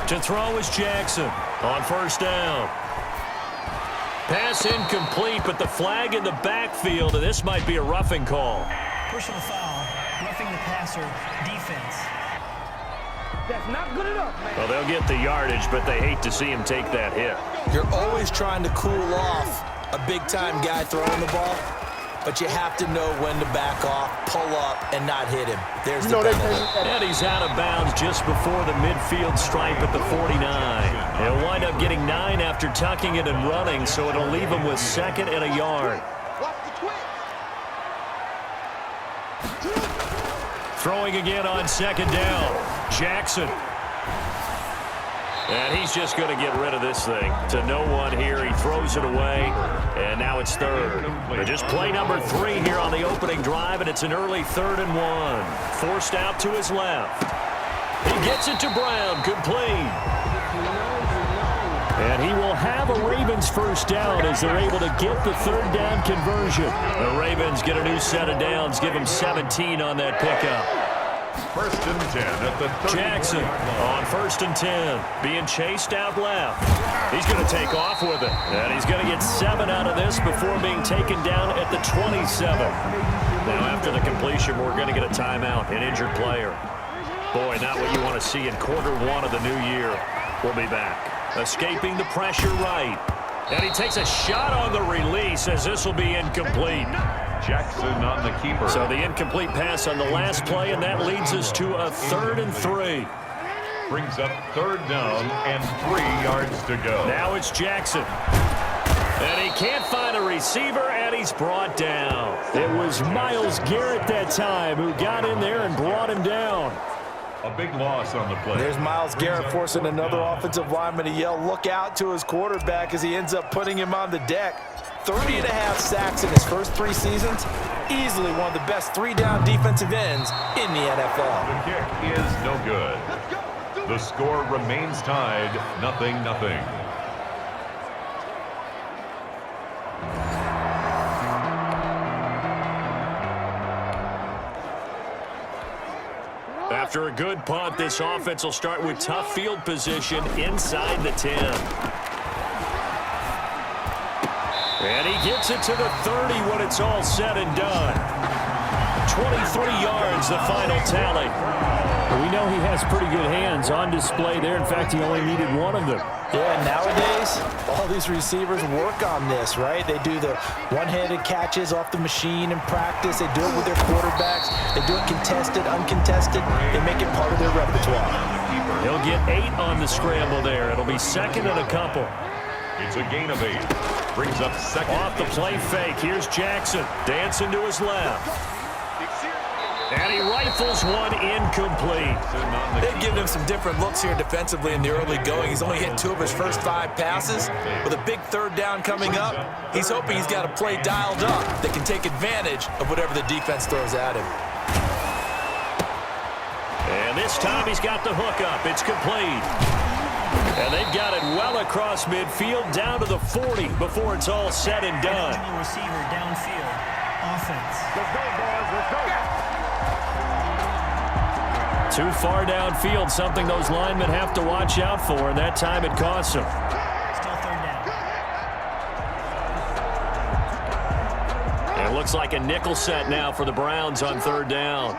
To throw is Jackson on first down. Pass incomplete, but the flag in the backfield, and this might be a roughing call. Personal foul, roughing the passer, defense. That's not good enough, man. Well, they'll get the yardage, but they hate to see him take that hit. You're always trying to cool off a big-time guy throwing the ball, but you have to know when to back off, pull up, and not hit him. There's the penalty. And he's out of bounds just before the midfield stripe at the 49. He'll wind up getting 9 after tucking it and running, so it'll leave him with 2nd and a yard. Throwing again on 2nd down. Jackson. And he's just going to get rid of this thing. To no one here. He throws it away. And now it's 3rd. But just play number 3 here on the opening drive, and it's an early 3rd and 1. Forced out to his left. He gets it to Brown. Complete. And he will have a Ravens first down as they're able to get the 3rd down conversion. The Ravens get a new set of downs, give them 17 on that pickup. 1st and 10 at the 30. Jackson on 1st and 10, being chased out left. He's going to take off with it, and he's going to get 7 out of this before being taken down at the 27. Now after the completion, we're going to get a timeout, an injured player. Boy, not what you want to see in Q1 of the new year. We'll be back. Escaping the pressure right. And he takes a shot on the release as this will be incomplete. Jackson on the keeper. So the incomplete pass on the last play, and that leads us to a 3rd and 3. Brings up 3rd down and 3 yards to go. Now it's Jackson. And he can't find a receiver, and he's brought down. It was Myles Garrett that time who got in there and brought him down. A big loss on the play. There's Myles Garrett forcing another offensive lineman to yell, look out, to his quarterback as he ends up putting him on the deck. 30.5 sacks in his first 3 seasons. Easily one of the best 3-down defensive ends in the NFL. The kick is no good. The score remains tied, 0-0. After a good punt, this offense will start with tough field position inside the 10. And he gets it to the 30 when it's all said and done. 23 yards, the final tally. We know he has pretty good hands on display there. In fact, he only needed 1 of them. Yeah, nowadays, all these receivers work on this, right? They do the one-handed catches off the machine in practice. They do it with their quarterbacks. They do it contested, uncontested. They make it part of their repertoire. He'll get 8 on the scramble there. It'll be 2nd and a couple. It's a gain of 8. Brings up 2nd. Off the play fake. Here's Jackson. Dancing to his left. And he rifles one incomplete. They've given him some different looks here defensively in the early going. He's only hit 2 of his first 5 passes. With a big 3rd down coming up, he's hoping he's got a play dialed up that can take advantage of whatever the defense throws at him. And this time he's got the hook up. It's complete. And they've got it well across midfield down to the 40 before it's all said and done. Receiver downfield. Offense. Let's go, boys. Let's go. Too far downfield, something those linemen have to watch out for, and that time it costs them. Still 3rd down. And it looks like a nickel set now for the Browns on 3rd down.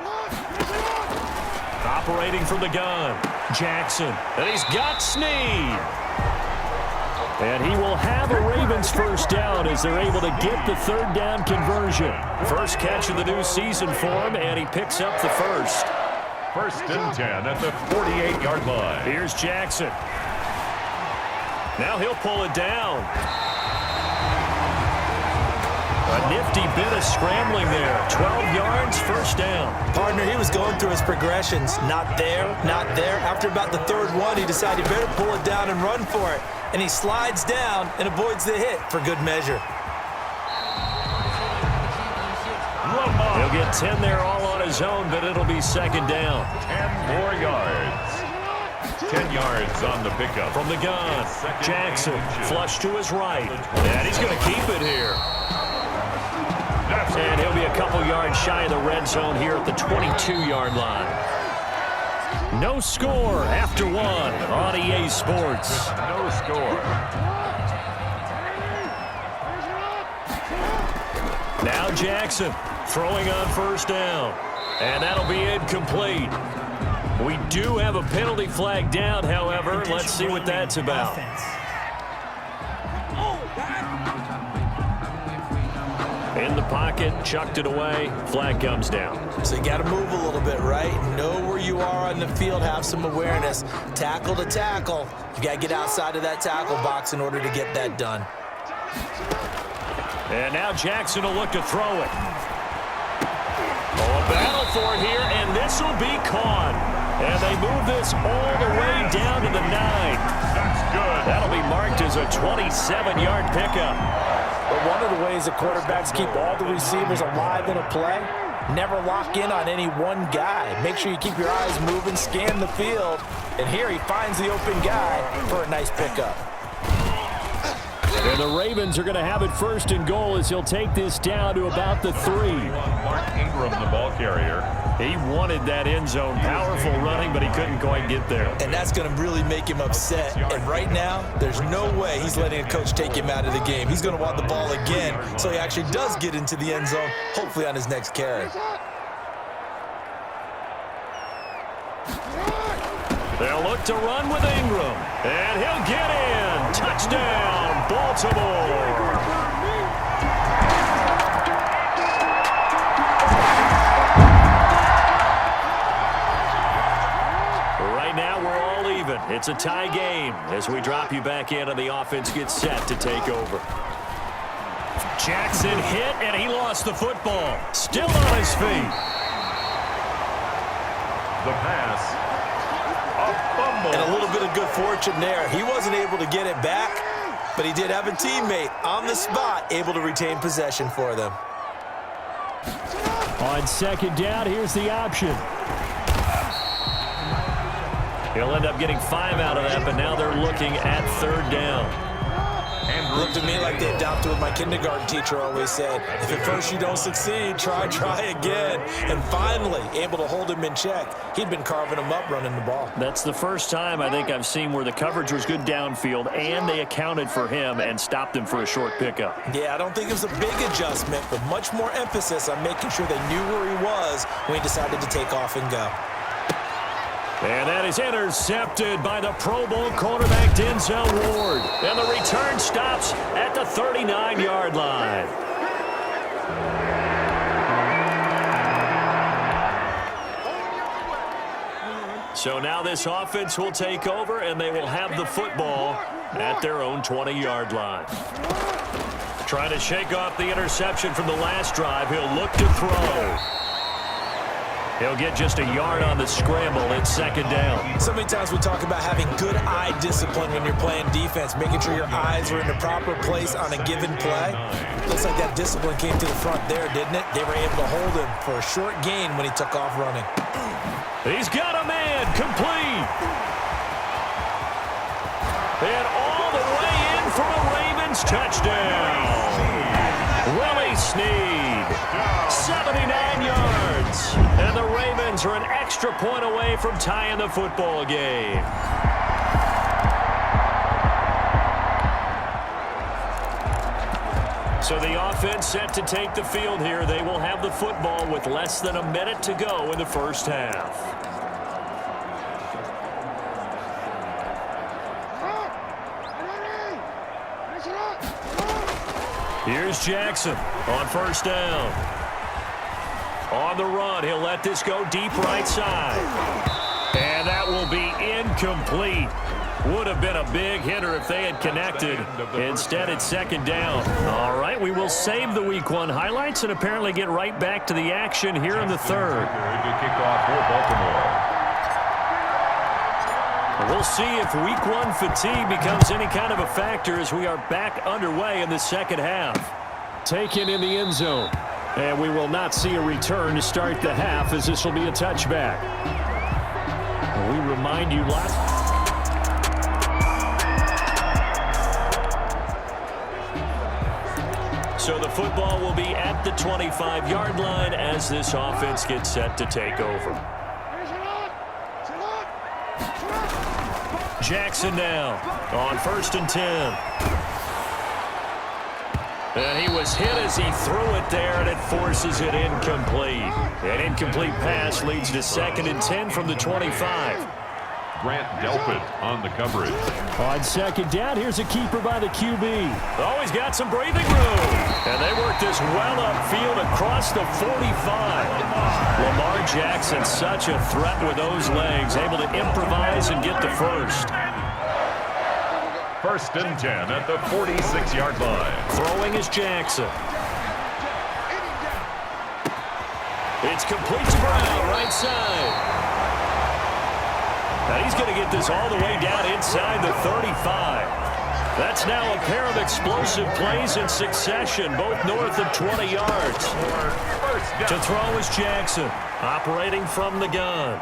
Operating from the gun, Jackson. And he's got Snead. And he will have a Ravens first down as they're able to get the 3rd down conversion. First catch of the new season for him, and he picks up the first. 1st and 10 at the 48-yard line. Here's Jackson. Now he'll pull it down. A nifty bit of scrambling there. 12 yards, first down. Partner, he was going through his progressions. Not there, not there. After about the 3rd one, he decided he better pull it down and run for it. And he slides down and avoids the hit for good measure. He'll get 10 there all on his own, but it'll be 2nd down. 10 more yards. 10 yards on the pickup. From the gun, Jackson, flush to his right. And he's going to keep it here. And he'll be a couple yards shy of the red zone here at the 22-yard line. No score after one on EA Sports. No score. Now Jackson throwing on first down. And that'll be incomplete. We do have a penalty flag down, however. Let's see what that's about. In the pocket, chucked it away, flag comes down. So you got to move a little bit, right? Know where you are on the field, have some awareness. Tackle to tackle. You got to get outside of that tackle box in order to get that done. And now Jackson will look to throw it. Oh, a battle for it here, and this will be caught. And they move this all the way down to the 9. That's good. That'll be marked as a 27-yard pickup. But one of the ways the quarterbacks keep all the receivers alive in a play, never lock in on any one guy. Make sure you keep your eyes moving, scan the field. And here he finds the open guy for a nice pickup. And the Ravens are going to have it first and goal as he'll take this down to about the 3. Mark Ingram, the ball carrier. He wanted that end zone. Powerful running, but he couldn't quite get there. And that's going to really make him upset. And right now, there's no way he's letting a coach take him out of the game. He's going to want the ball again, so he actually does get into the end zone, hopefully on his next carry. They'll look to run with Ingram. And he'll get in. Touchdown, Baltimore. Right now, we're all even. It's a tie game as we drop you back in and the offense gets set to take over. Jackson hit, and he lost the football. Still on his feet. The pass. A fumble. And a little bit of good fortune there. He wasn't able to get it back, but he did have a teammate on the spot able to retain possession for them. On second down, here's the option. He'll end up getting 5 out of that, but now they're looking at third down. Looked at me like they adopted what my kindergarten teacher always said. If at first you don't succeed, try again. And finally, able to hold him in check. He'd been carving him up running the ball. That's the first time I think I've seen where the coverage was good downfield and they accounted for him and stopped him for a short pickup. Yeah, I don't think it was a big adjustment, but much more emphasis on making sure they knew where he was when he decided to take off and go. And that is intercepted by the Pro Bowl cornerback Denzel Ward. And the return stops at the 39-yard line. So now this offense will take over, and they will have the football at their own 20-yard line. Trying to shake off the interception from the last drive. He'll look to throw. He'll get just a yard on the scramble. It's second down. So many times we talk about having good eye discipline when you're playing defense, making sure your eyes are in the proper place on a given play. Looks like that discipline came to the front there, didn't it? They were able to hold him for a short gain when he took off running. He's got a man, complete. And all the way in for a Ravens touchdown. Willie Snead, 79 yards. And the Ravens are an extra point away from tying the football game. So the offense set to take the field here. They will have the football with less than a minute to go in the first half. Here's Jackson on first down. On the run, he'll let this go deep right side. And that will be incomplete. Would have been a big hitter if they had connected. Instead, it's second down. All right, we will save the Week 1 highlights and apparently get right back to the action here in the third. Good kickoff for Baltimore. We'll see if Week 1 fatigue becomes any kind of a factor as we are back underway in the second half. Taken in the end zone. And we will not see a return to start the half as this will be a touchback. We remind you So the football will be at the 25-yard line as this offense gets set to take over. Jackson now on 1st and 10. And he was hit as he threw it there, and it forces it incomplete. An incomplete pass leads to 2nd and 10 from the 25. Grant Delpit on the coverage. On 2nd down, here's a keeper by the QB. Oh, he's got some breathing room. And they work this well upfield across the 45. Lamar Jackson, such a threat with those legs, able to improvise and get the first. 1st and 10 at the 46-yard line. Throwing is Jackson. It's complete to Brown, right side. And he's going to get this all the way down inside the 35. That's now a pair of explosive plays in succession, both north of 20 yards. To throw is Jackson, operating from the gun.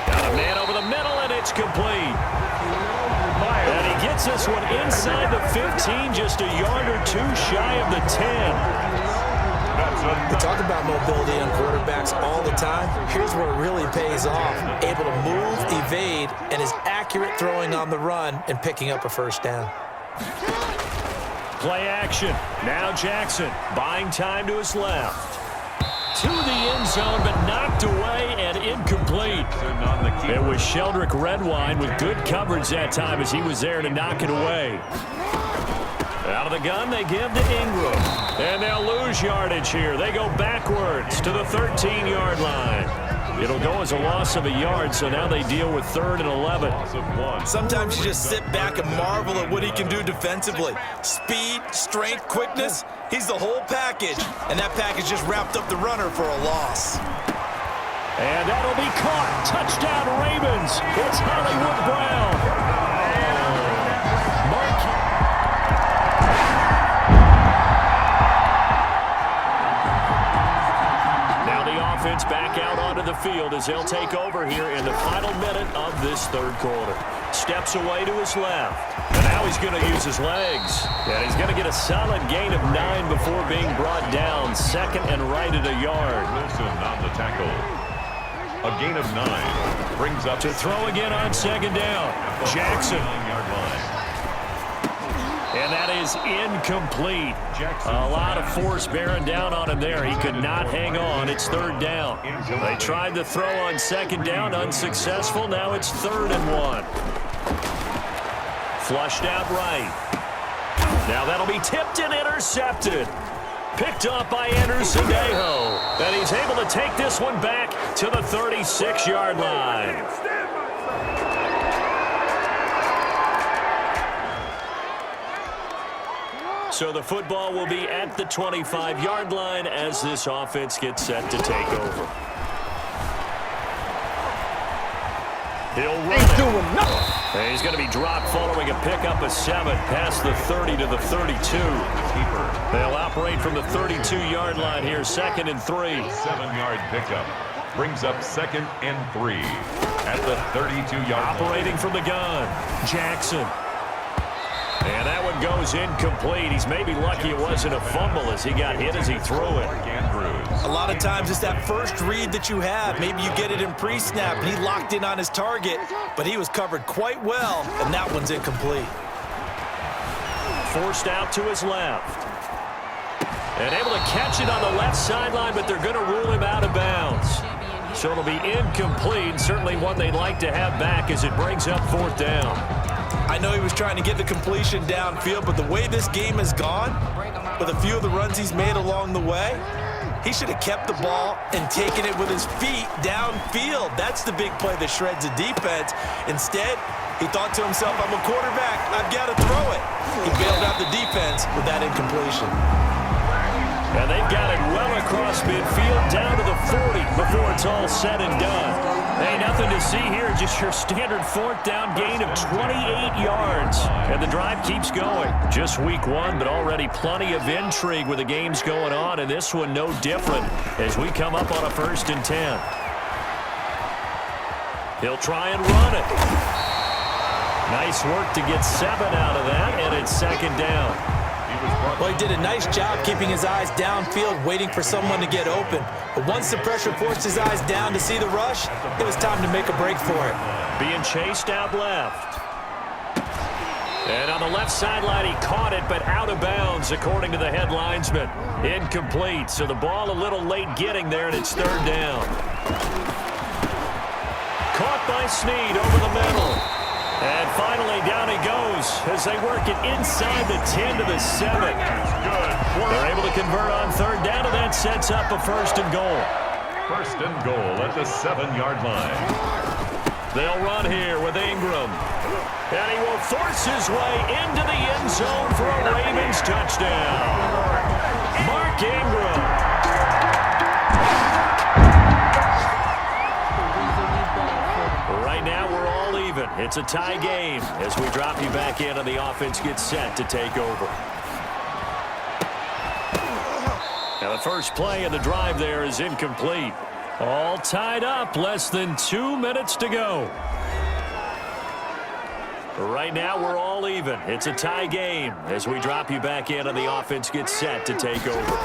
Got a man over the middle, and it's complete. And he gets this one inside the 15, just a yard or two shy of the 10. We talk about mobility on quarterbacks all the time. Here's where it really pays off. Able to move, evade, and is accurate throwing on the run and picking up a first down. Play action. Now Jackson buying time to his left. To the end zone, but knocked away and incomplete. It was Sheldrick Redwine with good coverage that time as he was there to knock it away. Out of the gun, they give to Ingram. And they'll lose yardage here. They go backwards to the 13-yard line. It'll go as a loss of a yard, so now they deal with 3rd and 11. Sometimes you just sit back and marvel at what he can do defensively. Speed, strength, quickness, he's the whole package. And that package just wrapped up the runner for a loss. And that'll be caught. Touchdown, Ravens. It's Hollywood Brown. Offense back out onto the field as they'll take over here in the final minute of this 3rd quarter. Steps away to his left. And now he's going to use his legs. And he's going to get a solid gain of 9 before being brought down. 2nd and right at a yard. Wilson on the tackle. A gain of 9 brings up to throw again on 2nd down. Jackson. And that is incomplete. A lot of force bearing down on him there. He could not hang on. It's 3rd down. They tried to throw on 2nd down, unsuccessful. Now it's 3rd and 1. Flushed out right. Now that'll be tipped and intercepted. Picked up by Anderson Dejo. And he's able to take this one back to the 36-yard line. So the football will be at the 25-yard line as this offense gets set to take over. He'll run it. And he's going to be dropped following a pickup of 7 past the 30 to the 32. They'll operate from the 32-yard line here, 2nd and 3. 7-yard pickup brings up 2nd and 3 at the 32-yard line. Operating from the gun, Jackson. And that one goes incomplete. He's maybe lucky it wasn't a fumble as he got hit as he threw it. A lot of times it's that first read that you have. Maybe you get it in pre-snap and he locked in on his target, but he was covered quite well, and that one's incomplete. Forced out to his left. And able to catch it on the left sideline, but they're going to rule him out of bounds. So it'll be incomplete, certainly one they'd like to have back as it brings up 4th down. I know he was trying to get the completion downfield, but the way this game has gone, with a few of the runs he's made along the way, he should have kept the ball and taken it with his feet downfield. That's the big play that shreds a defense. Instead, he thought to himself, I'm a quarterback, I've got to throw it. He bailed out the defense with that incompletion. And they've got it well across midfield, down to the 40 before it's all said and done. Hey, nothing to see here, just your standard 4th down gain of 28 yards. And the drive keeps going. Just week 1, but already plenty of intrigue with the games going on, and this one no different as we come up on a 1st and 10. He'll try and run it. Nice work to get 7 out of that, and it's 2nd down. He was Well, he did a nice job keeping his eyes downfield, waiting for someone to get open. But once the pressure forced his eyes down to see the rush, it was time to make a break for it. Being chased out left. And on the left sideline, he caught it, but out of bounds, according to the head linesman. Incomplete, so the ball a little late getting there, and it's third down. Caught by Snead over the middle. And finally, down he goes as they work it inside the 10 to the 7. They're able to convert on third down, and that sets up a first and goal. First and goal at the 7-yard line. They'll run here with Ingram. And he will force his way into the end zone for a Ravens touchdown. Mark Ingram. Right now, we're all even. It's a tie game as we drop you back in and the offense gets set to take over. Now, the first play of the drive there is incomplete. All tied up, less than 2 minutes to go. Right now, we're all even. It's a tie game as we drop you back in and the offense gets set to take over.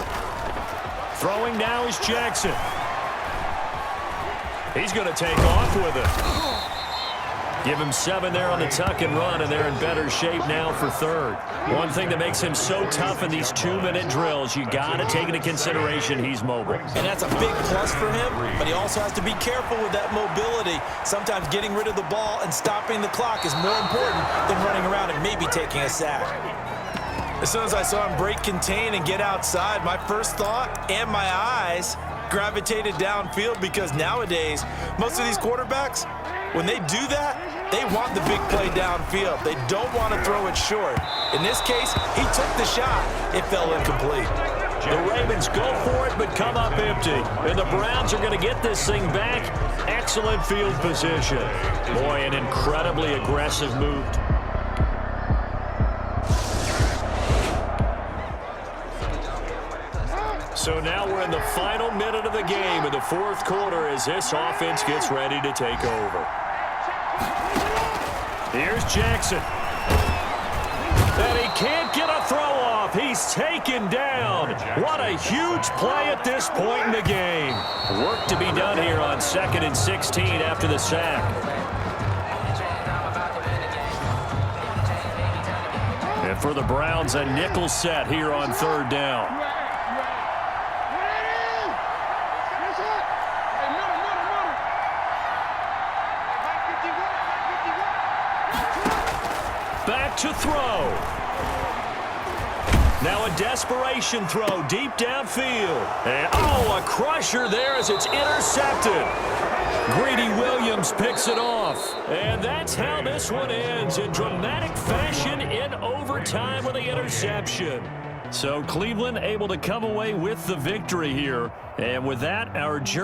Throwing now is Jackson. He's going to take off with it. Give him 7 there on the tuck and run, and they're in better shape now for third. One thing that makes him so tough in these 2-minute drills, you got to take into consideration he's mobile. And that's a big plus for him, but he also has to be careful with that mobility. Sometimes getting rid of the ball and stopping the clock is more important than running around and maybe taking a sack. As soon as I saw him break contain and get outside, my first thought and my eyes gravitated downfield, because nowadays, most of these quarterbacks, when they do that, they want the big play downfield. They don't want to throw it short. In this case, he took the shot. It fell incomplete. The Ravens go for it, but come up empty. And the Browns are going to get this thing back. Excellent field position. Boy, an incredibly aggressive move. So now we're in the final minute of the game in the fourth quarter as this offense gets ready to take over. Here's Jackson. And he can't get a throw off. He's taken down. What a huge play at this point in the game. Work to be done here on 2nd and 16 after the sack. And for the Browns, a nickel set here on third down. Back to throw. Now a desperation throw deep downfield. And, a crusher there as it's intercepted. Greedy Williams picks it off. And that's how this one ends, in dramatic fashion in overtime with the interception. So Cleveland able to come away with the victory here. And with that, our journey